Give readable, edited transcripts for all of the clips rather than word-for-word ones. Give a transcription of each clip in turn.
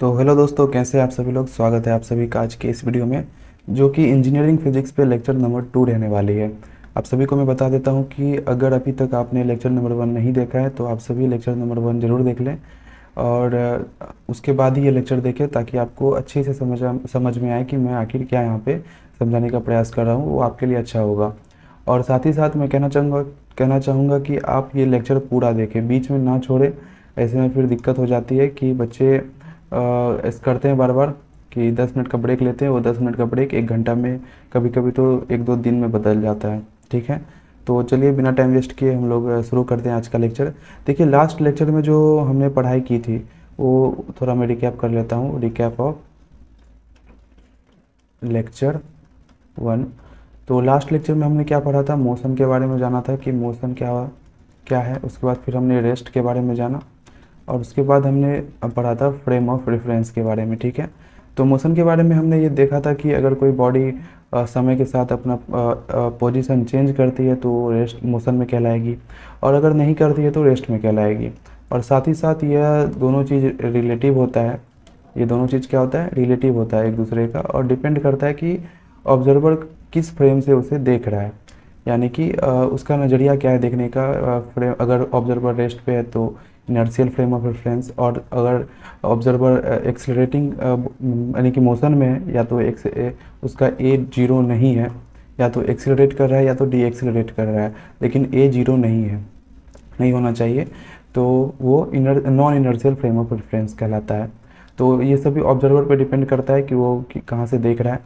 तो हेलो दोस्तों, कैसे हैं आप सभी लोग। स्वागत है आप सभी का आज के इस वीडियो में, जो कि इंजीनियरिंग फिजिक्स पे लेक्चर नंबर 2 रहने वाली है। आप सभी को मैं बता देता हूं कि अगर अभी तक आपने लेक्चर नंबर 1 नहीं देखा है तो आप सभी लेक्चर नंबर 1 ज़रूर देख लें और उसके बाद ही ये लेक्चर देखें, ताकि आपको अच्छे से समझ में आए कि मैं आखिर क्या यहाँ पे समझाने का प्रयास कर रहा हूँ, वो आपके लिए अच्छा होगा। और साथ ही साथ मैं कहना चाहूँगा कि आप ये लेक्चर पूरा देखें, बीच में ना छोड़ें। ऐसे में फिर दिक्कत हो जाती है कि बच्चे ऐसे करते हैं बार बार कि 10 मिनट का ब्रेक लेते हैं, वो 10 मिनट का ब्रेक 1 घंटा में, कभी कभी तो 1-2 दिन में बदल जाता है। ठीक है, तो चलिए बिना टाइम वेस्ट किए हम लोग शुरू करते हैं आज का लेक्चर। देखिए, लास्ट लेक्चर में जो हमने पढ़ाई की थी वो थोड़ा मैं रिकैप कर लेता हूँ। Recap of lecture 1। तो लास्ट लेक्चर में हमने क्या पढ़ा था, मोशन के बारे में जाना था कि मोशन क्या क्या है। उसके बाद फिर हमने रेस्ट के बारे में जाना और उसके बाद हमने पढ़ा था फ्रेम ऑफ रेफरेंस के बारे में। ठीक है, तो मोशन के बारे में हमने ये देखा था कि अगर कोई बॉडी समय के साथ अपना पोजीशन चेंज करती है तो रेस्ट मोशन में कहलाएगी, और अगर नहीं करती है तो रेस्ट में कहलाएगी। और साथ ही साथ यह दोनों चीज़ रिलेटिव होता है। ये दोनों चीज़ क्या होता है, रिलेटिव होता है एक दूसरे का, और डिपेंड करता है कि ऑब्जर्वर किस फ्रेम से उसे देख रहा है, यानी कि उसका नज़रिया क्या है देखने का। फ्रेम, अगर ऑब्जर्वर रेस्ट पे है तो इनर्शियल फ्रेम ऑफ रेफरेंस, और अगर ऑब्जर्वर एक्सलरेटिंग यानी कि मोशन में है, या तो उसका ए जीरो नहीं है, या तो एक्सलरेट कर रहा है या तो डी एक्सलरेट कर रहा है, लेकिन ए जीरो नहीं है, नहीं होना चाहिए, तो वो non inertial frame of reference कहलाता है। तो ये सभी ऑब्जर्वर पे डिपेंड करता है कि वो कहाँ से देख रहा है।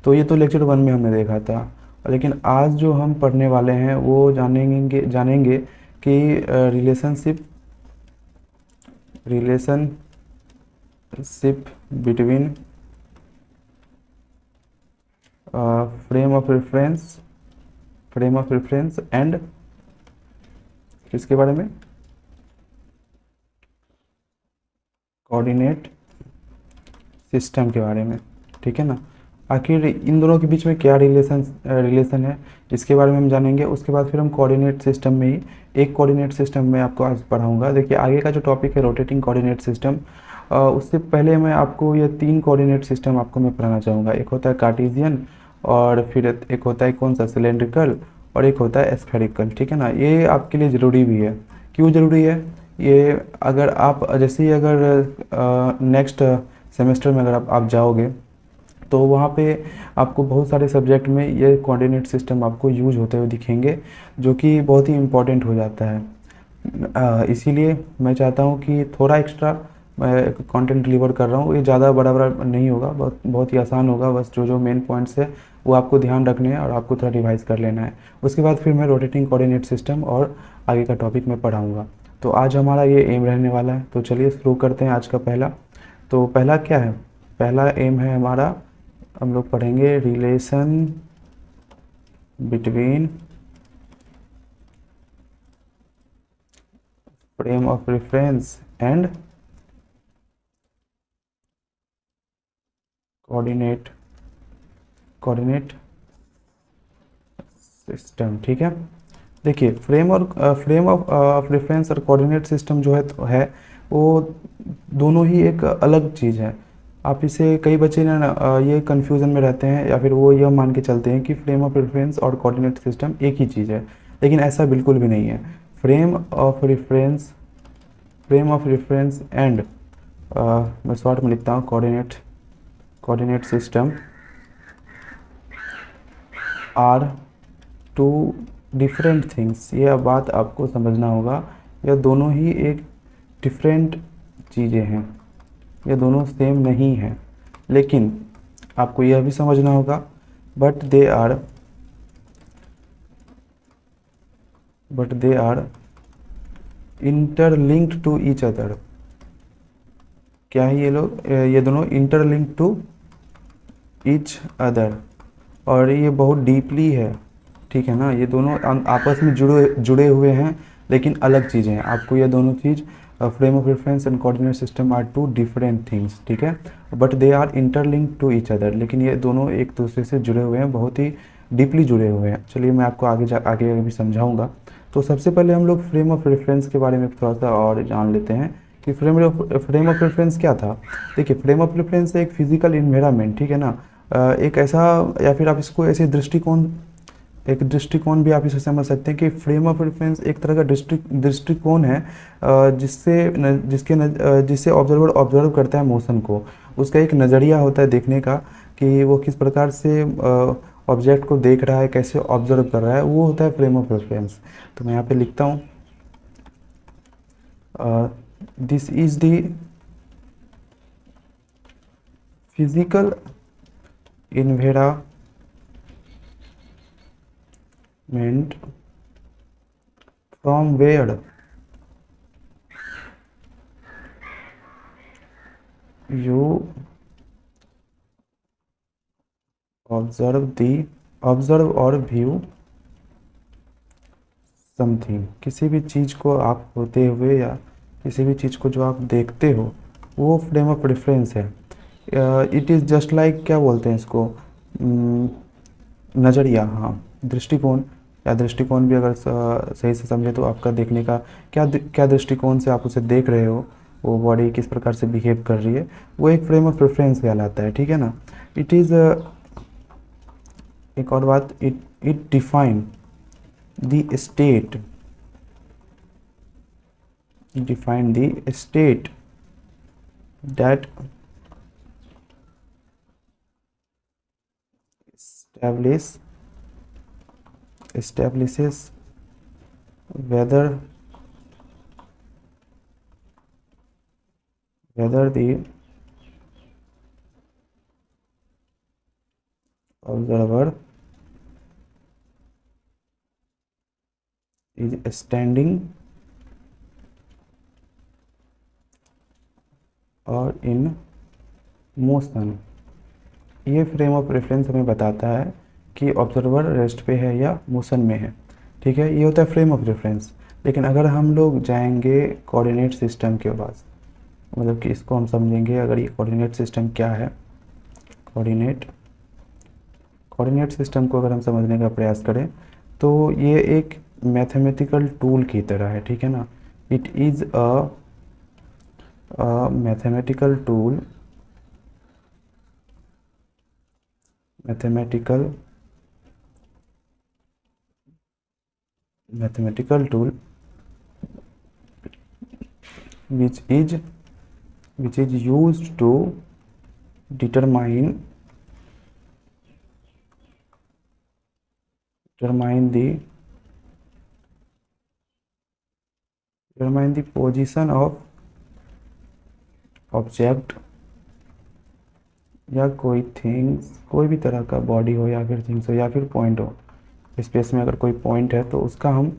तो ये तो लेक्चर 1 में हमने देखा था, लेकिन आज जो हम पढ़ने वाले हैं वो जानेंगे कि relationship between frame of reference and किसके बारे में, कोऑर्डिनेट सिस्टम के बारे में। ठीक है ना, आखिर इन दोनों के बीच में क्या रिलेशन है, इसके बारे में हम जानेंगे। उसके बाद फिर हम कोऑर्डिनेट सिस्टम में ही एक कोऑर्डिनेट सिस्टम में आपको आज पढ़ाऊंगा। देखिए, आगे का जो टॉपिक है रोटेटिंग कोऑर्डिनेट सिस्टम, उससे पहले मैं आपको ये 3 कोऑर्डिनेट सिस्टम आपको मैं पढ़ाना चाहूँगा। एक होता है कार्टेशियन, और फिर एक होता है कौन सा, सिलेंड्रिकल, और एक होता है स्फेरिकल। ठीक है ना, ये आपके लिए ज़रूरी भी है। क्यों ज़रूरी है ये, अगर आप जैसे ही अगर नेक्स्ट सेमेस्टर में अगर आप जाओगे तो वहाँ पे आपको बहुत सारे सब्जेक्ट में ये कोऑर्डिनेट सिस्टम आपको यूज होते हुए दिखेंगे, जो कि बहुत ही इम्पोर्टेंट हो जाता है। इसीलिए मैं चाहता हूँ कि थोड़ा एक्स्ट्रा मैं कंटेंट डिलीवर कर रहा हूँ। ये ज़्यादा बड़ा बड़ा नहीं होगा, बहुत बहुत ही आसान होगा। बस जो जो मेन पॉइंट्स है वो आपको ध्यान रखने हैं और आपको थोड़ा रिवाइज कर लेना है। उसके बाद फिर मैं रोटेटिंग कोऑर्डिनेट सिस्टम और आगे का टॉपिक मैं पढ़ाऊँगा। तो आज हमारा ये एम रहने वाला है। तो चलिए शुरू करते हैं आज का पहला। तो पहला क्या है, पहला एम है हमारा, हम लोग पढ़ेंगे relation between frame of reference and coordinate system. ठीक है, देखिए फ्रेम ऑफ रेफरेंस और कोऑर्डिनेट सिस्टम जो है वो दोनों ही एक अलग चीज़ है। आप इसे, कई बच्चे ना ये कन्फ्यूज़न में रहते हैं, या फिर वो यह मान के चलते हैं कि फ्रेम ऑफ रेफरेंस और कोऑर्डिनेट सिस्टम एक ही चीज़ है, लेकिन ऐसा बिल्कुल भी नहीं है। फ्रेम ऑफ रेफरेंस एंड मैं शॉर्ट में लिखता हूँ coordinate system are two different things. यह बात आपको समझना होगा, यह दोनों ही एक डिफरेंट चीज़ें हैं, ये दोनों सेम नहीं हैं। लेकिन आपको यह भी समझना होगा, but they are interlinked to each other. क्या है ये दोनों इंटरलिंक्ड टू ईच अदर, और ये बहुत डीपली है। ठीक है ना, ये दोनों आपस में जुड़े हुए हैं, लेकिन अलग चीज़ें हैं। आपको ये दोनों चीज़, frame of reference and coordinate system are two different things. ठीक है, but they are interlinked to each other, लेकिन ये दोनों एक दूसरे से जुड़े हुए हैं, बहुत ही डीपली जुड़े हुए हैं। चलिए मैं आपको आगे भी समझाऊंगा। तो सबसे पहले हम लोग फ्रेम ऑफ रेफरेंस के बारे में थोड़ा सा और जान लेते हैं कि फ्रेम ऑफ रेफरेंस क्या था। देखिए, फ्रेम ऑफ रेफरेंस एक फिजिकल इन्वायरमेंट, ठीक है ना, एक ऐसा, या फिर आप इसको ऐसे दृष्टिकोण, एक दृष्टिकोण भी आप इसे समझ सकते हैं कि फ्रेम ऑफ रेफरेंस एक तरह का दृष्टिकोण है, जिससे ऑब्जर्वर ऑब्जर्व करता है मोशन को। उसका एक नज़रिया होता है देखने का, कि वो किस प्रकार से ऑब्जेक्ट को देख रहा है, कैसे ऑब्जर्व कर रहा है, वो होता है फ्रेम ऑफ रेफरेंस। तो मैं यहाँ पे लिखता हूँ, this is the physical environment from where you observe और view समथिंग। किसी भी चीज़ को आप होते हुए, या किसी भी चीज़ को जो आप देखते हो, वो फ्रेम ऑफ रेफरेंस है। इट इज़ जस्ट लाइक, क्या बोलते हैं इसको, नज़रिया, हाँ, दृष्टिकोण, या दृष्टिकोण भी अगर सही से समझे तो आपका देखने का क्या दृष्टिकोण से आप उसे देख रहे हो, वो बॉडी किस प्रकार से बिहेव कर रही है, वो एक फ्रेम ऑफ रेफरेंस कहलाता है, ठीक है ना। इट इज़ एक और बात, it define the state define the state that establishes whether the observer is standing और इन मोशन। ये फ्रेम ऑफ रेफरेंस हमें बताता है कि ऑब्जर्वर रेस्ट पे है या मोशन में है, ठीक है। ये होता है फ्रेम ऑफ रेफरेंस। लेकिन अगर हम लोग जाएंगे कोऑर्डिनेट सिस्टम के पास, मतलब कि इसको हम समझेंगे, अगर ये कोऑर्डिनेट सिस्टम क्या है, कोऑर्डिनेट सिस्टम को अगर हम समझने का प्रयास करें तो ये एक मैथमेटिकल टूल की तरह है, ठीक है ना। It is a mathematical tool, mathematical tool which is used to determine the position of object या कोई थिंग्स, कोई भी तरह का बॉडी हो या फिर थिंग्स हो या फिर पॉइंट हो, स्पेस में अगर कोई पॉइंट है तो उसका हम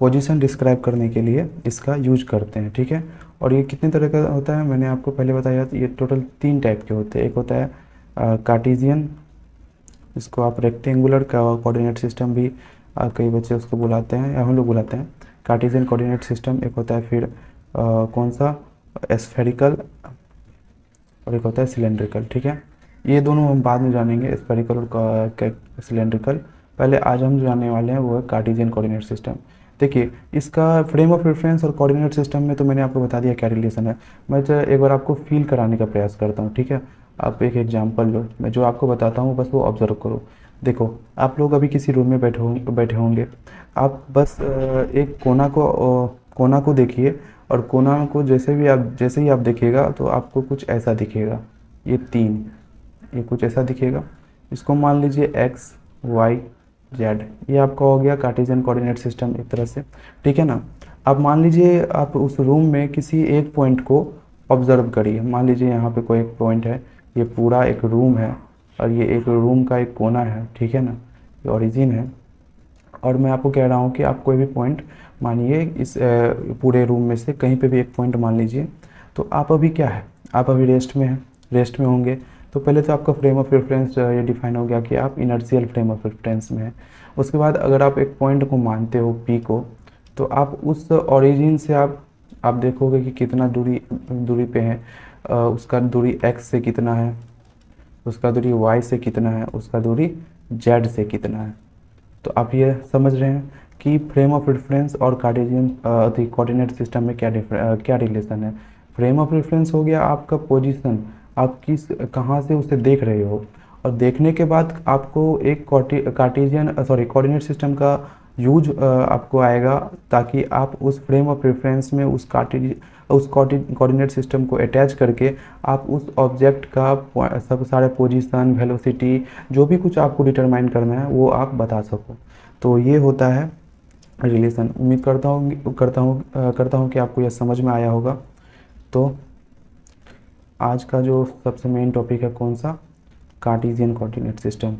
पोजीशन डिस्क्राइब करने के लिए इसका यूज करते हैं, ठीक है। और ये कितने तरह का होता है, मैंने आपको पहले बताया था, ये टोटल 3 टाइप के होते हैं। एक होता है कार्टेशियन, इसको आप रेक्टेंगुलर का कोऑर्डिनेट सिस्टम भी कई बच्चे उसको बुलाते हैं, या हम लोग बुलाते हैं कार्टेशियन कोऑर्डिनेट सिस्टम। एक होता है फिर कौन सा, स्फेरिकल, और एक होता है सिलेंड्रिकल, ठीक है। ये दोनों हम बाद में जानेंगे, स्फेरिकल और सिलेंड्रिकल। पहले आज हम जो जानने वाले हैं वो है कार्टेशियन कोऑर्डिनेट सिस्टम। देखिए, इसका फ्रेम ऑफ रेफरेंस और कोऑर्डिनेट सिस्टम में तो मैंने आपको बता दिया क्या रिलेशन है। मैं एक बार आपको फील कराने का प्रयास करता हूँ, ठीक है। आप एक एग्जांपल लो, मैं जो आपको बताता हूँ बस वो ऑब्जर्व करो। देखो, आप लोग अभी किसी रूम में बैठे होंगे, आप बस एक कोना को देखिए, और कोना को जैसे ही आप देखिएगा तो आपको कुछ ऐसा दिखेगा, ये कुछ ऐसा दिखेगा। इसको मान लीजिए x, y, z, ये आपका हो गया कार्टेशियन कोऑर्डिनेट सिस्टम एक तरह से, ठीक है ना। अब मान लीजिए आप उस रूम में किसी एक पॉइंट को ऑब्जर्व करिए। मान लीजिए यहाँ पे कोई एक पॉइंट है, ये पूरा एक रूम है, और ये एक रूम का एक कोना है, ठीक है ना, ये ओरिजिन है। और मैं आपको कह रहा हूँ कि आप कोई भी पॉइंट मानिए, इस पूरे रूम में से कहीं पे भी एक पॉइंट मान लीजिए। तो आप अभी क्या है, आप अभी रेस्ट में होंगे। तो पहले तो आपका फ्रेम ऑफ रेफरेंस ये डिफाइन हो गया कि आप इनर्शियल फ्रेम ऑफ रेफरेंस में हैं। उसके बाद अगर आप एक पॉइंट को मानते हो पी को, तो आप उस ओरिजिन से आप देखोगे कि कितना दूरी पे है, उसका दूरी एक्स से कितना है, उसका दूरी वाई से कितना है, उसका दूरी जेड से कितना है। तो आप ये समझ रहे हैं कि फ्रेम ऑफ रेफरेंस और कार्टेशियन कोऑर्डिनेट सिस्टम में क्या रिलेशन है। फ्रेम ऑफ रेफरेंस हो गया आपका पोजीशन, आप किस कहाँ से उसे देख रहे हो, और देखने के बाद आपको एक कोऑर्डिनेट सिस्टम का यूज आपको आएगा, ताकि आप उस फ्रेम ऑफ रेफरेंस में उस कोऑर्डिनेट सिस्टम को अटैच करके आप उस ऑब्जेक्ट का सब सारे पोजीशन, वेलोसिटी, जो भी कुछ आपको डिटरमाइन करना है वो आप बता सको। तो ये होता है रिलेशन। उम्मीद करता हूँ कि आपको यह समझ में आया होगा। तो आज का जो सबसे मेन टॉपिक है कौन सा, कार्टेशियन कोऑर्डिनेट सिस्टम।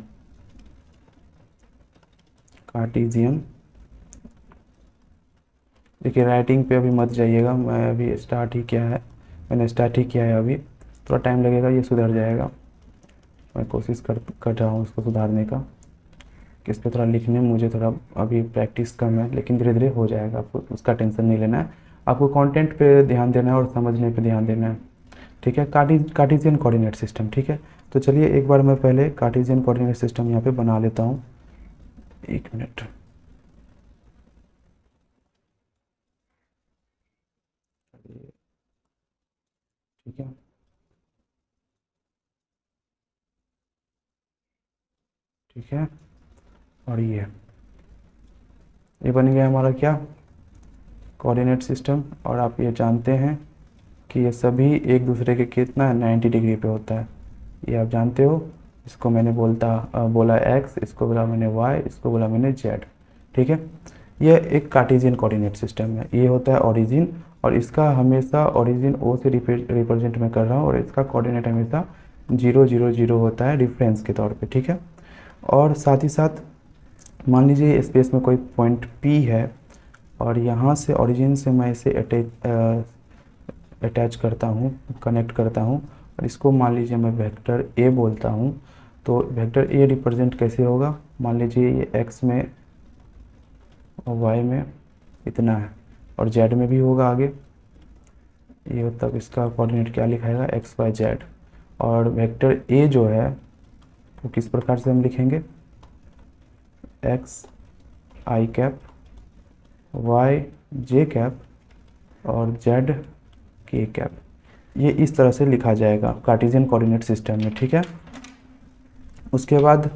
कार्टेशियन, देखिए राइटिंग पे अभी मत जाइएगा, मैं अभी मैंने स्टार्ट ही किया है, अभी थोड़ा टाइम लगेगा, ये सुधर जाएगा। मैं कोशिश कर रहा हूँ उसको सुधारने का, कि इस पर थोड़ा लिखने में मुझे थोड़ा अभी प्रैक्टिस कम है, लेकिन धीरे धीरे हो जाएगा, आपको उसका टेंशन नहीं लेना है। आपको कंटेंट पे ध्यान देना है और समझने पे ध्यान देना है, ठीक है। कार्टेशियन कोऑर्डिनेट सिस्टम, ठीक है। तो चलिए एक बार मैं पहले कार्टेशियन कोऑर्डिनेट सिस्टम यहाँ पे बना लेता हूँ, 1 मिनट। ठीक है, ठीक है। और ये बन गया हमारा क्या, कोऑर्डिनेट सिस्टम। और आप ये जानते हैं कि ये सभी एक दूसरे के कितना 90 डिग्री पे होता है, ये आप जानते हो। इसको मैंने बोला x, इसको बोला मैंने y, इसको बोला मैंने z, ठीक है। ये एक कार्टेशियन कोऑर्डिनेट सिस्टम है। ये होता है ओरिजिन, और इसका हमेशा ओरिजिन O से रिप्रेजेंट मैं कर रहा हूँ, और इसका कोऑर्डिनेट हमेशा 0 0 0 होता है रेफरेंस के तौर पे, ठीक है। और साथ ही साथ मान लीजिए स्पेस में कोई पॉइंट P है, और यहाँ से ओरिजिन से मैं इसे अटैच करता हूँ, कनेक्ट करता हूँ, और इसको मान लीजिए मैं वेक्टर A बोलता हूँ। तो वेक्टर A रिप्रेजेंट कैसे होगा, मान लीजिए ये x में और y में इतना है, और z में भी होगा आगे, ये तब इसका कोऑर्डिनेट क्या लिखाएगा, x y z। और वेक्टर A जो है तो किस प्रकार से हम लिखेंगे, x i cap, y j cap, और z k कैप। ये इस तरह से लिखा जाएगा कार्टेशियन कोऑर्डिनेट सिस्टम में, ठीक है। उसके बाद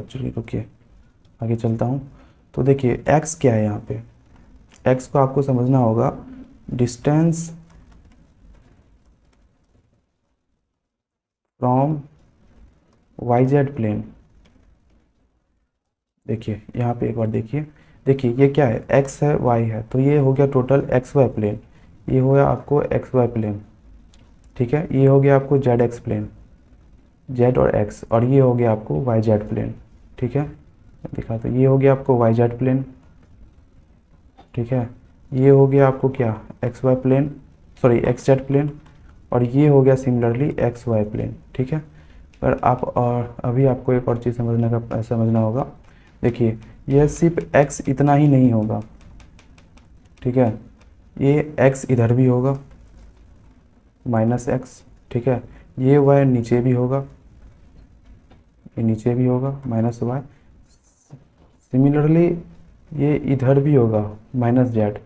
चलिए रुकिए, आगे चलता हूँ। तो देखिए x क्या है यहाँ पे, x को आपको समझना होगा, डिस्टेंस फ्रॉम yz प्लेन। देखिए यहाँ पे एक बार देखिए ये क्या है, x है y है, तो ये हो गया टोटल xy प्लेन, ये हो गया आपको xy प्लेन, ठीक है। ये हो गया आपको zx प्लेन, z और x, और ये हो गया आपको yz प्लेन, ठीक है। दिखा, तो ये हो गया आपको yz प्लेन, ठीक है। ये हो गया आपको क्या, xy plane, sorry xz plane, और ये हो गया सिमिलरली xy प्लेन, ठीक है। पर आप और अभी आपको एक और चीज़ समझना होगा। देखिए यह सिर्फ x इतना ही नहीं होगा, ठीक है, ये x इधर भी होगा -x, ठीक है। ये y नीचे भी होगा, ये नीचे भी होगा -y, सिमिलरली ये इधर भी होगा -z,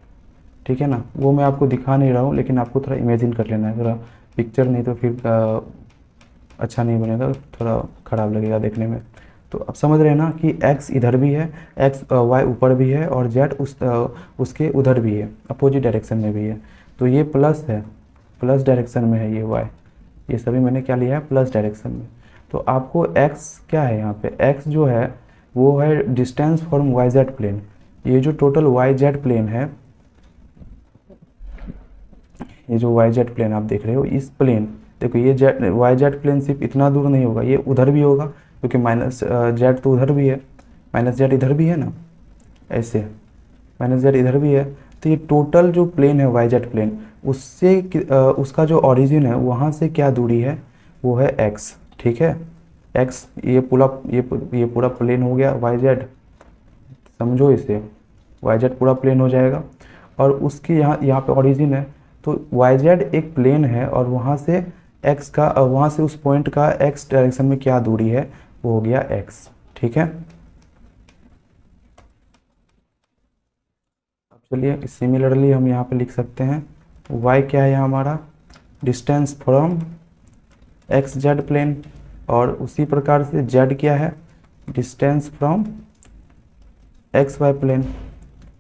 ठीक है ना। वो मैं आपको दिखा नहीं रहा हूँ, लेकिन आपको थोड़ा इमेजिन कर लेना है, थोड़ा पिक्चर, नहीं तो फिर अच्छा नहीं बनेगा, थोड़ा ख़राब लगेगा देखने में। तो अब समझ रहे हैं ना कि x इधर भी है, y ऊपर भी है, और z उसके उधर भी है, अपोजिट डायरेक्शन में भी है। तो ये प्लस है, प्लस डायरेक्शन में है ये y, ये सभी मैंने क्या लिया है, प्लस डायरेक्शन में। तो आपको x क्या है यहाँ पे, x जो है वो है डिस्टेंस फ्रॉम yz प्लेन। ये जो टोटल yz प्लेन है, ये जो yz प्लेन आप देख रहे हो, इस प्लेन, देखो ये yz प्लेन सिर्फ इतना दूर नहीं होगा, ये उधर भी होगा, क्योंकि -z तो उधर भी है, -z इधर भी है ना, ऐसे -z इधर भी है। तो ये टोटल जो प्लेन है yz प्लेन, उससे उसका जो ओरिजिन है वहाँ से क्या दूरी है, वो है x, ठीक है। x ये पूरा प्लेन हो गया yz, समझो इसे, yz पूरा प्लेन हो जाएगा। और उसके यहाँ पे ओरिजिन है, तो yz एक प्लेन है, और वहाँ से उस पॉइंट का x डायरेक्शन में क्या दूरी है, वो हो गया x, ठीक है। अब चलिए सिमिलरली हम यहाँ पे लिख सकते हैं y क्या है हमारा, distance from x z plane, और उसी प्रकार से z क्या है, distance from x y plane.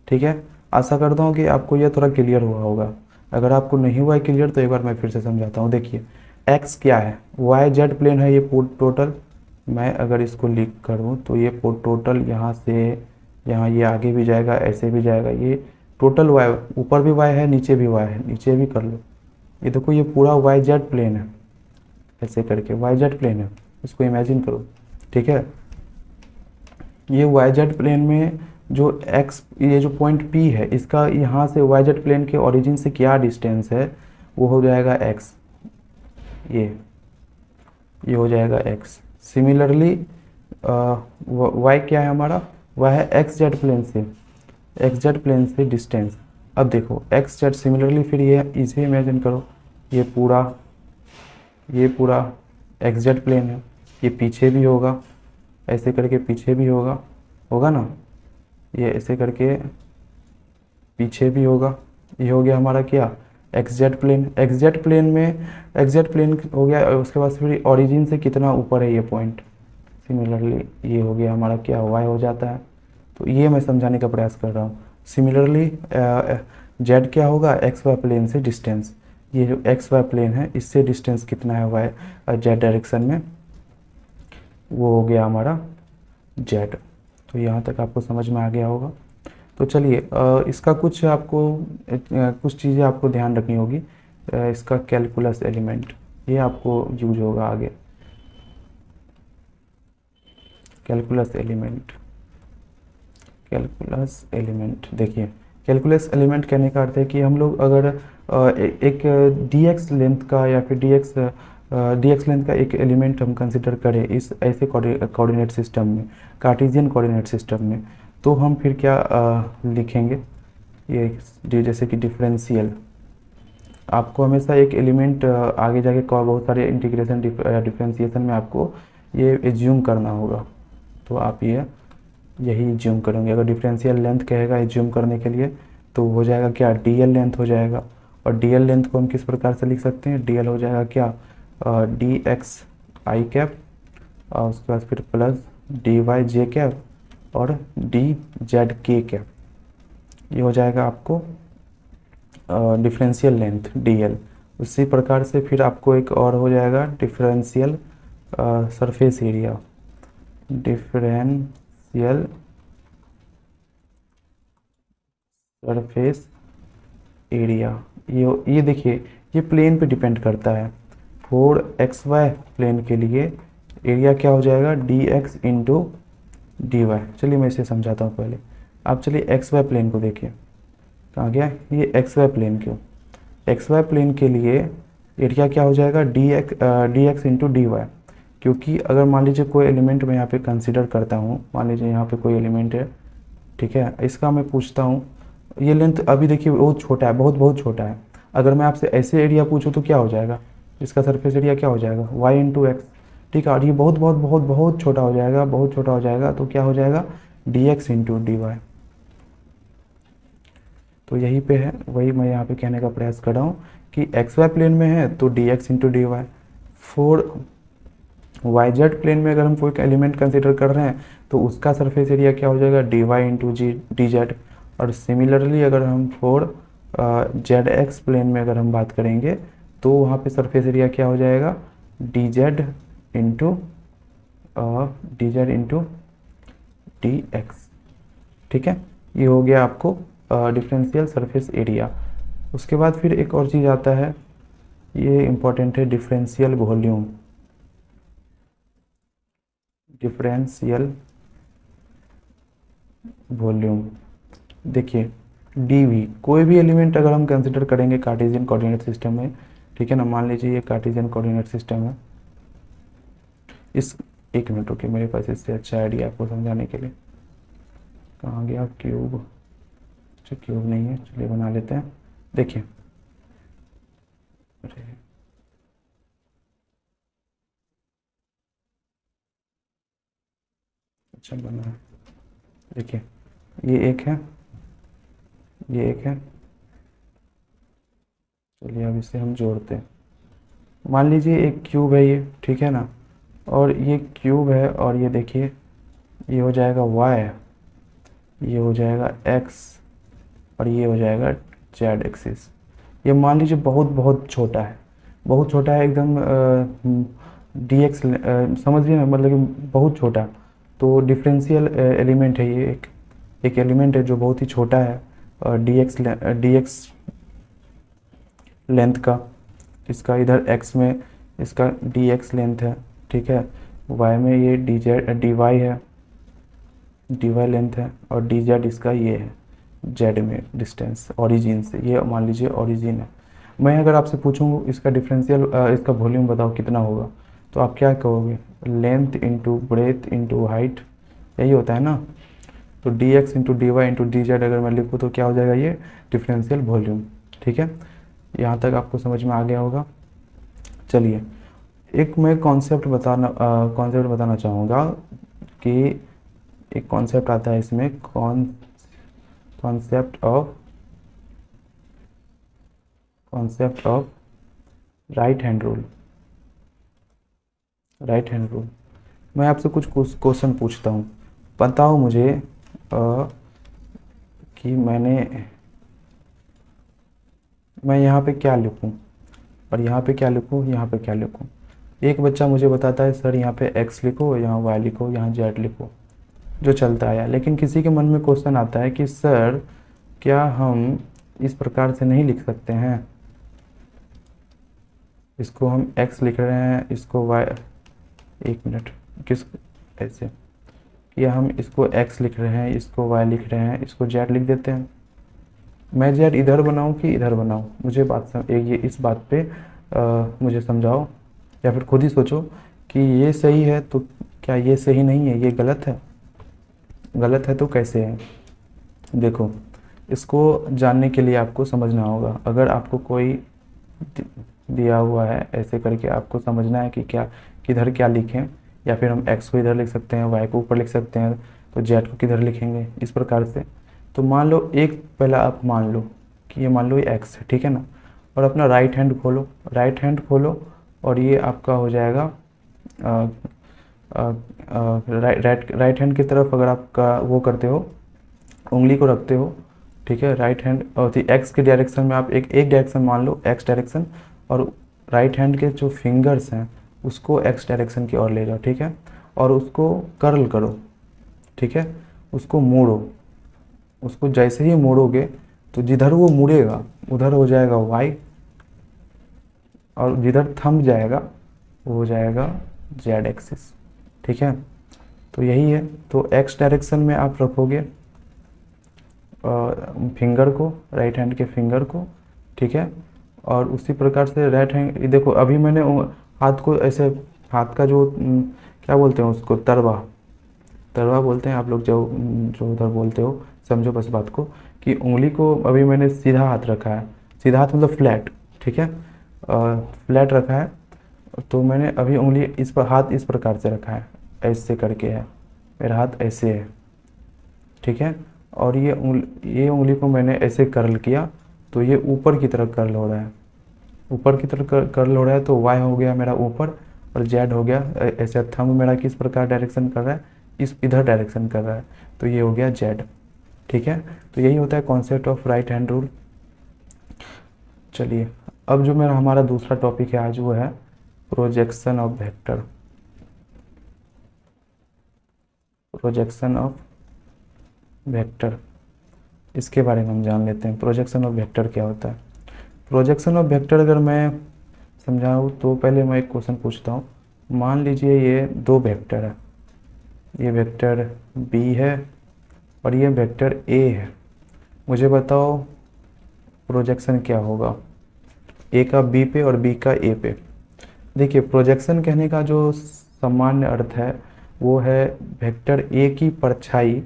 ठीक है, आशा करता हूँ कि आपको यह थोड़ा क्लियर हुआ होगा। अगर आपको नहीं हुआ है क्लियर तो एक बार मैं फिर से समझाता हूँ। देखिए x क्या है, वाई जेड प्लेन है ये टोटल, मैं अगर इसको लिख करूँ तो ये टोटल यहाँ से यहाँ ये आगे भी जाएगा, ऐसे भी जाएगा, ये टोटल y, ऊपर भी y है नीचे भी y है, नीचे भी कर लो। ये देखो ये पूरा वाई जेड प्लेन है, ऐसे करके वाई जेड प्लेन है, इसको इमेजिन करो। ठीक है, ये वाई जेड प्लेन में जो एक्स, ये जो पॉइंट P है, इसका यहाँ से वाई जेड प्लेन के ओरिजिन से क्या डिस्टेंस है, वो हो जाएगा x, ये हो जाएगा x। सिमिलरली y क्या है हमारा, वह है एक्स जेड प्लेन से, एक्स जेड प्लेन से डिस्टेंस। अब देखो एक्स जेड, सिमिलरली फिर ये इसे इमेजिन करो, ये पूरा एक्स जेड प्लेन है, ये पीछे भी होगा, ऐसे करके पीछे भी होगा ना, ये ऐसे करके पीछे भी होगा। ये हो गया हमारा क्या, x z plane. X z plane में एक्स जेड प्लेन हो गया, और उसके बाद फिर ओरिजिन से कितना ऊपर है ये पॉइंट, सिमिलरली ये हो गया हमारा क्या, वाई हो जाता है। तो ये मैं समझाने का प्रयास कर रहा हूँ। सिमिलरली जेड क्या होगा, एक्स वाई प्लेन से डिस्टेंस, ये जो एक्स वाई प्लेन है इससे डिस्टेंस कितना है वाई जेड डायरेक्शन में, वो हो गया हमारा जेड। तो यहाँ तक आपको समझ में आ गया होगा। तो चलिए इसका कुछ आपको कुछ चीज़ें आपको ध्यान रखनी होगी। इसका कैलकुलस एलिमेंट, ये आपको यूज होगा आगे। कैलकुलस एलिमेंट देखिए, कैलकुलस एलिमेंट कहने का अर्थ है कि हम लोग अगर एक dx लेंथ का या फिर dx लेंथ का एक एलिमेंट हम कंसिडर करें इस ऐसे कोऑर्डिनेट सिस्टम में, कार्टेशियन कोऑर्डिनेट सिस्टम में, तो हम फिर क्या लिखेंगे, ये जैसे कि डिफरेंशियल। आपको हमेशा एक एलिमेंट आगे जाके बहुत सारे इंटीग्रेशन डिफरेंशिएशन में आपको ये एज्यूम करना होगा, तो आप यही एज्यूम करेंगे। अगर डिफरेंशियल लेंथ कहेगा एज्यूम करने के लिए, तो हो जाएगा क्या, dl लेंथ हो जाएगा। और dl लेंथ को हम किस प्रकार से लिख सकते हैं, dl हो जाएगा क्या, dx आई कैप, और उसके बाद फिर प्लस dy जे कैप और dz के कैप, ये हो जाएगा आपको डिफरेंशियल लेंथ dl। उसी प्रकार से फिर आपको एक और हो जाएगा differential surface area, differential surface area. ये देखिए ये प्लेन पे डिपेंड करता है। 4xy प्लेन के लिए एरिया क्या हो जाएगा, dx इंटू डी वाई। चलिए मैं इसे समझाता हूँ पहले। आप चलिए xy प्लेन को देखिए, कहाँ गया ये xy प्लेन क्यों, xy प्लेन के लिए एरिया क्या हो जाएगा, dx इंटू डी वाई। क्योंकि अगर मान लीजिए कोई एलिमेंट मैं यहाँ पे कंसिडर करता हूँ, मान लीजिए यहाँ पे कोई एलिमेंट है, ठीक है, इसका मैं पूछता हूँ, ये लेंथ अभी देखिए बहुत छोटा है, बहुत छोटा है। अगर मैं आपसे ऐसे एरिया पूछूँ तो क्या हो जाएगा, इसका सरफेस एरिया क्या हो जाएगा, y इंटू एक्स। ठीक है, और ये बहुत छोटा हो जाएगा, बहुत छोटा हो जाएगा, तो क्या हो जाएगा, dx इंटू डी वाई। तो यही पे है, वही मैं यहाँ पे कहने का प्रयास कर रहा हूँ कि xy प्लेन में है तो dx into d y. For y z plane में अगर हम कोई एलिमेंट कंसिडर कर रहे हैं तो उसका सरफेस एरिया क्या हो जाएगा, d y into d z. और सिमिलरली अगर हम फोर जेड एक्स प्लेन में अगर हम बात करेंगे तो वहाँ पे सरफेस एरिया क्या हो जाएगा, D Z into D x. ठीक है, ये हो गया आपको डिफरेंशियल सरफेस एरिया। उसके बाद फिर एक और चीज़ आता है, ये इम्पोर्टेंट है, डिफरेंशियल वॉल्यूम। डिफरेंशियल वॉल्यूम देखिए, dv कोई भी एलिमेंट अगर हम कंसिडर करेंगे कार्टेशियन कोऑर्डिनेट सिस्टम में, ठीक है ना, मान लीजिए ये कार्टेशियन कोऑर्डिनेट सिस्टम है, इस एक मिनट रुकिए, मेरे पास इससे अच्छा आइडिया आपको समझाने के लिए। कहाँ गया क्यूब, अच्छा क्यूब नहीं है, चलिए बना लेते हैं। देखिए क्वेश्चन बना है, देखिए ये एक है, ये एक है। चलिए अब इसे हम जोड़ते हैं। मान लीजिए एक क्यूब है ये, ठीक है ना, और ये क्यूब है, और ये देखिए ये हो जाएगा y, ये हो जाएगा x, और ये हो जाएगा z एक्सिस। ये मान लीजिए बहुत बहुत छोटा है, बहुत छोटा है एकदम, dx समझिए ना, मतलब कि बहुत छोटा। तो डिफरेंशियल एलिमेंट है ये, एक एलिमेंट है जो बहुत ही छोटा है, dx लेंथ का, इसका इधर x में इसका dx लेंथ है, ठीक है। y में ये dy है, dy लेंथ है, और dz इसका ये है z में डिस्टेंस ओरिजिन से, ये मान लीजिए ओरिजिन है। मैं अगर आपसे पूछूँ इसका डिफरेंशियल इसका वॉल्यूम बताओ कितना होगा, तो आप क्या कहोगे? Length into breadth into height, यही होता है ना। तो dx into dy into dz अगर मैं लिखूँ तो क्या हो जाएगा? ये डिफरेंशियल वॉल्यूम, ठीक है। यहाँ तक आपको समझ में आ गया होगा। चलिए एक मैं कॉन्सेप्ट बताना चाहूँगा कि एक कॉन्सेप्ट आता है इसमें, concept of right hand rule. Right hand rule, मैं आपसे कुछ क्वेश्चन पूछता हूँ, बताओ मुझे कि मैं यहाँ पे क्या लिखूँ, और यहाँ पे क्या लिखूँ, यहाँ पे क्या लिखूँ। एक बच्चा मुझे बताता है सर यहाँ पे x लिखो, यहाँ y लिखो, यहाँ z लिखो, जो चलता आया। लेकिन किसी के मन में क्वेश्चन आता है कि सर क्या हम इस प्रकार से नहीं लिख सकते हैं, इसको हम x लिख रहे हैं, इसको y, एक मिनट, किस ऐसे, या हम इसको x लिख रहे हैं, इसको y लिख रहे हैं, इसको z लिख देते हैं। मैं z इधर बनाऊं कि इधर बनाऊं, मुझे ये इस बात पे मुझे समझाओ, या फिर खुद ही सोचो कि ये सही है तो क्या ये सही नहीं है, ये गलत है? गलत है तो कैसे है? देखो, इसको जानने के लिए आपको समझना होगा। अगर आपको कोई दिया हुआ है ऐसे करके, आपको समझना है कि क्या किधर क्या लिखें, या फिर हम x को इधर लिख सकते हैं, y को ऊपर लिख सकते हैं, तो z को किधर लिखेंगे, इस प्रकार से। तो मान लो पहला आप मान लो कि ये मान लो ये x है, ठीक है ना, और अपना राइट हैंड खोलो, और ये आपका हो जाएगा राइट हैंड की तरफ अगर आपका वो करते हो, उंगली को रखते हो, ठीक है, राइट हैंड, और एक्स के डायरेक्शन में आप एक डायरेक्शन मान लो, एक्स डायरेक्शन, और राइट हैंड के जो फिंगर्स हैं उसको एक्स डायरेक्शन की ओर ले जाओ, ठीक है, और उसको कर्ल करो, ठीक है, उसको मोड़ो। उसको जैसे ही मोड़ोगे तो जिधर वो मुड़ेगा उधर हो जाएगा वाई, और जिधर थंब जाएगा वो हो जाएगा जेड एक्सिस, ठीक है। तो यही है, तो एक्स डायरेक्शन में आप रखोगे फिंगर को, राइट हैंड के फिंगर को, ठीक है, और उसी प्रकार से राइट हैंड, देखो अभी मैंने हाथ को ऐसे, हाथ का जो क्या बोलते हैं उसको, तरवा बोलते हैं आप लोग, जो उधर बोलते हो, समझो बस बात को, कि उंगली को अभी मैंने सीधा हाथ रखा है, सीधा हाथ मतलब फ्लैट, ठीक है, फ्लैट रखा है। तो मैंने अभी उंगली इस पर, हाथ इस प्रकार से रखा है, ऐसे करके है, मेरा हाथ ऐसे है, ठीक है, और ये उंगली को मैंने ऐसे कर्ल किया, तो ये ऊपर की तरफ कर्ल हो रहा है, ऊपर की तरफ कर्ल हो रहा है, तो वाई हो गया मेरा ऊपर, और जेड हो गया ऐसे, थंब मेरा किस प्रकार डायरेक्शन कर रहा है, इधर डायरेक्शन कर रहा है, तो ये हो गया जेड, ठीक है। तो यही होता है concept of right hand rule. चलिए अब जो हमारा दूसरा टॉपिक है आज, वो है projection of vector. Projection of vector, इसके बारे में हम जान लेते हैं। प्रोजेक्शन ऑफ वेक्टर क्या होता है? प्रोजेक्शन ऑफ वेक्टर अगर मैं समझाऊँ तो पहले मैं एक क्वेश्चन पूछता हूँ। मान लीजिए ये दो वेक्टर है, ये वेक्टर b है और ये वेक्टर a है। मुझे बताओ प्रोजेक्शन क्या होगा, a का b पे और b का a पे। देखिए प्रोजेक्शन कहने का जो सामान्य अर्थ है वो है वेक्टर a की परछाई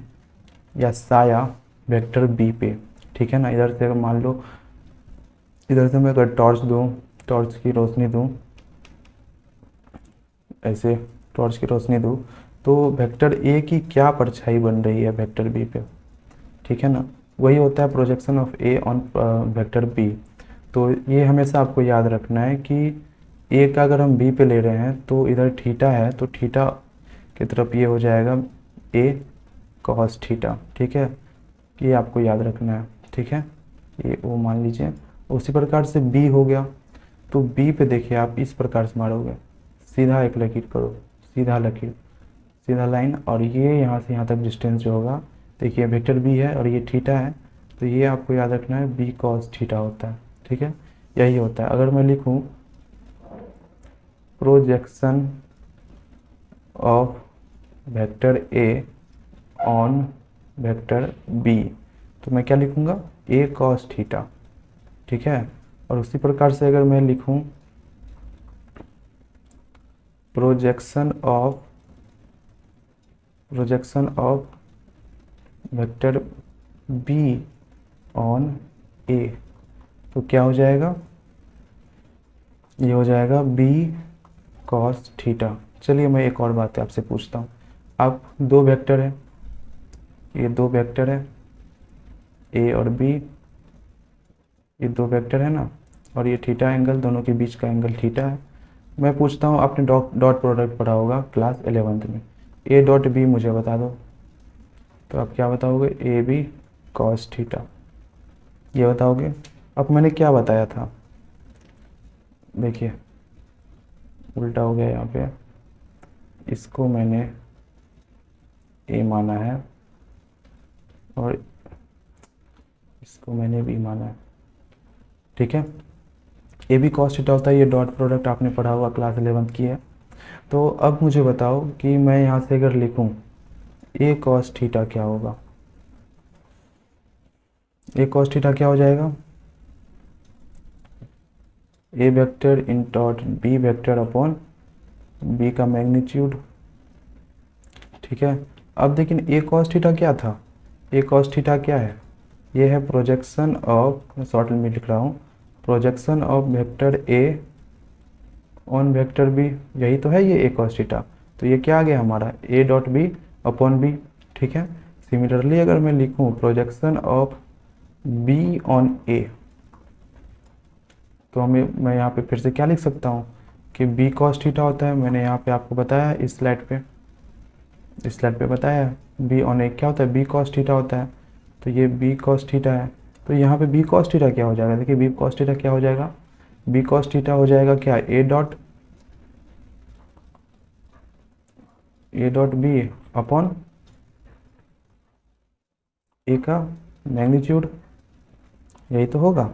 या साया वेक्टर b पे, ठीक है ना। इधर से मान लो, इधर से मैं अगर टॉर्च दूँ, टॉर्च की रोशनी दूँ, ऐसे टॉर्च की रोशनी दूँ, तो वेक्टर ए की क्या परछाई बन रही है वेक्टर बी पे, ठीक है ना, वही होता है projection of a on vector b. तो ये हमेशा आपको याद रखना है कि ए का अगर हम बी पे ले रहे हैं तो इधर थीटा है, तो थीटा की तरफ ये हो जाएगा ए कॉस थीटा, ठीक है, ये आपको याद रखना है, ठीक है, ये ओ मान लीजिए। उसी प्रकार से बी हो गया, तो बी पे देखिए आप इस प्रकार से मारोगे, सीधा एक लकीर करो, सीधा लकीर, सीधा लाइन, और ये यहाँ से यहाँ तक डिस्टेंस जो होगा, देखिए वेक्टर बी है और ये थीटा है, तो ये आपको याद रखना है बी कॉस थीटा होता है, ठीक है, यही होता है। अगर मैं लिखूँ projection of vector a on vector b, तो मैं क्या लिखूँगा, ए कॉस थीटा, ठीक है। और उसी प्रकार से अगर मैं लिखूँ projection of vector B on ए, तो क्या हो जाएगा, ये हो जाएगा बी कॉस थीटा। चलिए मैं एक और बात आपसे पूछता हूँ, आप दो वेक्टर है, ये दो वेक्टर है ए और बी, ये दो वेक्टर है ना, और ये थीटा एंगल, दोनों के बीच का एंगल थीटा है। मैं पूछता हूँ, आपने डॉट प्रोडक्ट पढ़ा होगा क्लास 11th में, ए डॉट बी मुझे बता दो, तो आप क्या बताओगे, ए बी कॉस थीटा, ये बताओगे। अब मैंने क्या बताया था, देखिए उल्टा हो गया यहाँ पे, इसको मैंने ए माना है और इसको मैंने बी माना है, ठीक है। ए बी कॉस थीटा होता है, ये डॉट प्रोडक्ट आपने पढ़ा हुआ क्लास 11th की है। तो अब मुझे बताओ कि मैं यहाँ से अगर लिखूँ ए कॉस थीटा क्या होगा, ए कॉस थीटा क्या हो जाएगा, A vector in dot B vector upon B का मैग्नीट्यूड, ठीक है। अब लेकिन ए कॉस थीटा क्या था, ए कॉस थीटा क्या है, ये है प्रोजेक्शन ऑफ, शॉर्ट में लिख रहा हूँ, projection of vector a on vector b, यही तो है ये ए कॉस थीटा। तो ये क्या आ गया हमारा, a dot b upon b, ठीक है। सिमिलरली अगर मैं लिखूँ प्रोजेक्शन ऑफ बी ऑन ए, तो मैं यहाँ पे फिर से क्या लिख सकता हूँ कि बी कॉस थीटा होता है, मैंने यहाँ पे आपको बताया है इस स्लाइड पे बताया है, बी ऑन ए क्या होता है, बी कॉस थीटा होता है, तो ये बी कॉस थीटा है। तो यहाँ पे बी कॉस थीटा क्या हो जाएगा, देखिए बी कॉस थीटा क्या हो जाएगा, बी कॉस थीटा हो जाएगा क्या, ए डॉट बी अपॉन ए का मैग्नीट्यूड, यही तो होगा।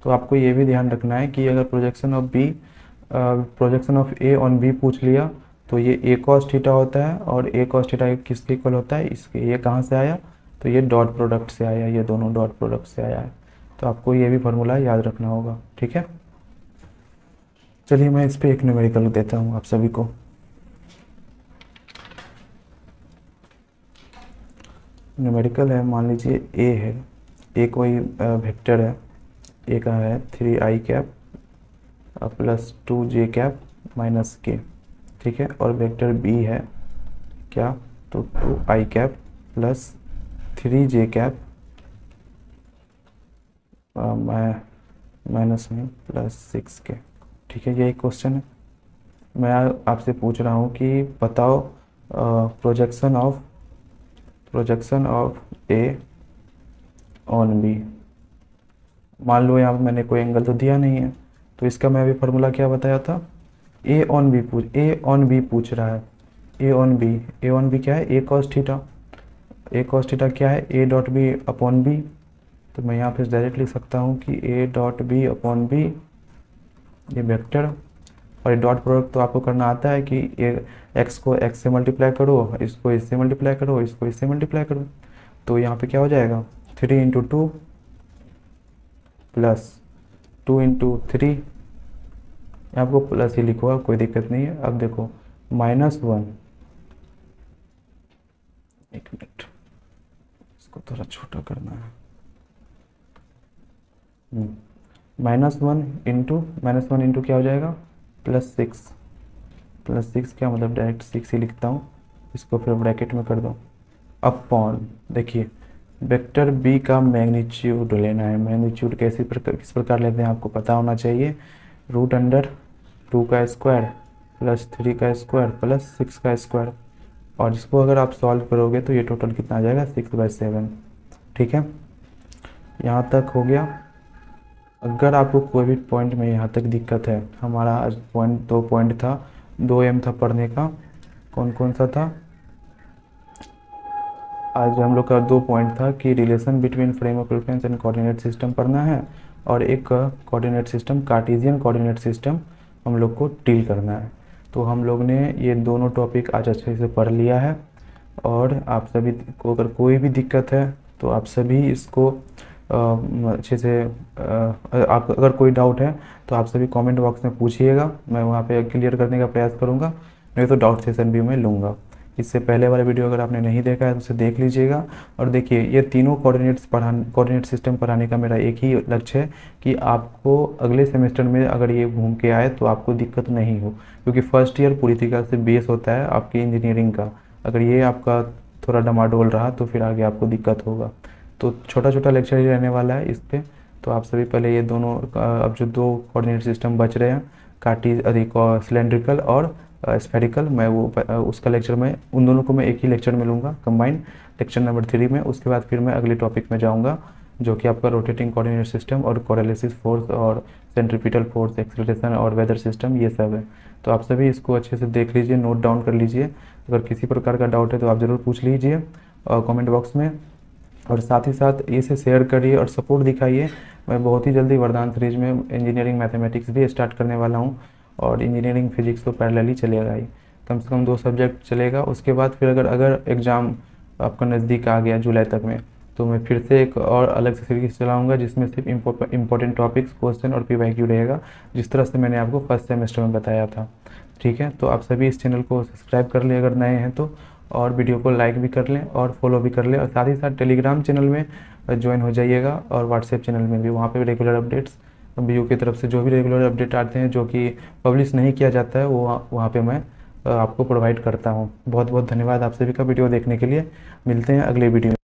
तो आपको ये भी ध्यान रखना है कि अगर projection of a on b पूछ लिया, तो ये ए कॉस थीटा होता है, और ए कॉस थीटा किसके इक्वल होता है, इसके, ये कहाँ से आया, तो ये डॉट प्रोडक्ट से आया, ये दोनों डॉट प्रोडक्ट से आया है। तो आपको ये भी फार्मूला याद रखना होगा, ठीक है। चलिए मैं इस पर एक न्यूमेरिकल देता हूँ आप सभी को। न्यूमेरिकल है, मान लीजिए ए है, ए कोई वेक्टर है, ए का है 3i cap plus 2j cap minus के, ठीक है, और वेक्टर बी है क्या, तो 2i cap plus 3j cap minus में प्लस 6 के, ठीक है, यही क्वेश्चन है। मैं आपसे पूछ रहा हूँ कि बताओ projection of a on b. मान लो यहाँ पे मैंने कोई एंगल तो दिया नहीं है, तो इसका मैं अभी फार्मूला क्या बताया था, ए ऑन बी पूछ रहा है, ए ऑन बी क्या है, ए कॉस थीटा क्या है, a dot b upon b. तो मैं यहाँ पे डायरेक्ट लिख सकता हूँ कि a dot b upon b, ये वेक्टर, और ये डॉट प्रोडक्ट तो आपको करना आता है कि ये एक्स को एक्स से मल्टीप्लाई करो, इसको इससे मल्टीप्लाई करो, इसको इससे मल्टीप्लाई करो, तो यहाँ पे क्या हो जाएगा, 3 इंटू 2 प्लस 2 इंटू 3, आपको प्लस ही लिखो, अब कोई दिक्कत नहीं है। अब देखो -1, एक मिनट इसको थोड़ा छोटा करना है, -1 इंटू क्या हो जाएगा, +6, प्लस 6 क्या मतलब डायरेक्ट 6 ही लिखता हूँ, इसको फिर ब्रैकेट में कर दो अपॉन, देखिए वेक्टर बी का मैग्नीट्यूड लेना है। मैग्नीट्यूड किस प्रकार लेते हैं आपको पता होना चाहिए। रूट अंडर 2 का स्क्वायर प्लस 3 का स्क्वायर प्लस 6 का स्क्वायर, और इसको अगर आप सॉल्व करोगे तो ये टोटल कितना आ जाएगा 6/7। ठीक है, यहाँ तक हो गया। अगर आपको कोई भी पॉइंट में यहाँ तक दिक्कत है, हमारा आज पॉइंट 2 पॉइंट था, 2 था पढ़ने का। कौन कौन सा था आज हम लोग का? 2 पॉइंट था कि relation between frame of reference and coordinate system पढ़ना है, और एक coordinate system Cartesian coordinate system हम लोग को डील करना है। तो हम लोग ने ये दोनों टॉपिक आज अच्छे से पढ़ लिया है, और आप सभी को अगर कोई भी दिक्कत है तो आप सभी इसको अच्छे से आप अगर कोई डाउट है तो आप सभी कमेंट बॉक्स में पूछिएगा, मैं वहाँ पे क्लियर करने का प्रयास करूँगा, नहीं तो डाउट सेशन भी मैं लूँगा। इससे पहले वाला वीडियो अगर आपने नहीं देखा है तो उसे देख लीजिएगा। और देखिए ये तीनों कोऑर्डिनेट सिस्टम पढ़ाने का मेरा एक ही लक्ष्य है कि आपको अगले सेमेस्टर में अगर ये घूम के आए तो आपको दिक्कत नहीं हो, क्योंकि फर्स्ट ईयर पूरी तरीके से बेस होता है आपकी इंजीनियरिंग का। अगर ये आपका थोड़ा डमाडोल रहा तो फिर आगे आपको दिक्कत होगा। तो छोटा छोटा लेक्चर ही रहने वाला है इस पर। तो आप सभी पहले ये दोनों अब जो 2 कोऑर्डिनेट सिस्टम बच रहे हैं, सिलेंड्रिकल और स्फेरिकल, मैं वो उसका लेक्चर मैं उन दोनों को मैं एक ही लेक्चर में लूँगा, कंबाइंड लेक्चर नंबर 3 में। उसके बाद फिर मैं अगले टॉपिक में जाऊँगा जो कि आपका रोटेटिंग कोऑर्डिनेट सिस्टम और कोरेलिसिस फोर्स और सेंट्रीपिटल फोर्स, एक्सीलरेशन और वेदर सिस्टम, ये सब है। तो आप सभी इसको अच्छे से देख लीजिए, नोट डाउन कर लीजिए। अगर किसी प्रकार का डाउट है तो आप ज़रूर पूछ लीजिए कमेंट बॉक्स में, और साथ ही साथ इसे शेयर करिए और सपोर्ट दिखाइए। मैं बहुत ही जल्दी वरदान सीरीज में इंजीनियरिंग मैथमेटिक्स भी स्टार्ट करने वाला हूँ, और इंजीनियरिंग फिजिक्स तो पैरेलली चलेगा ही, कम से कम 2 सब्जेक्ट चलेगा। उसके बाद फिर अगर एग्ज़ाम आपका नज़दीक आ गया जुलाई तक में, तो मैं फिर से एक और अलग से सीरीज चलाऊँगा जिसमें सिर्फ इंपॉर्टेंट टॉपिक्स, क्वेश्चन और पीवाईक्यू रहेगा, जिस तरह से मैंने आपको फर्स्ट सेमेस्टर में बताया था। ठीक है, तो आप सभी इस चैनल को सब्सक्राइब कर लें अगर नए हैं तो, और वीडियो को लाइक भी कर लें और फॉलो भी कर लें, और साथ ही साथ टेलीग्राम चैनल में ज्वाइन हो जाइएगा, और व्हाट्सएप चैनल में भी, वहाँ पे रेगुलर अपडेट्स BU की तरफ से जो भी रेगुलर अपडेट आते हैं जो कि पब्लिश नहीं किया जाता है वो वहाँ पे मैं आपको प्रोवाइड करता हूँ। बहुत बहुत धन्यवाद आप सभी का वीडियो देखने के लिए। मिलते हैं अगले वीडियो में।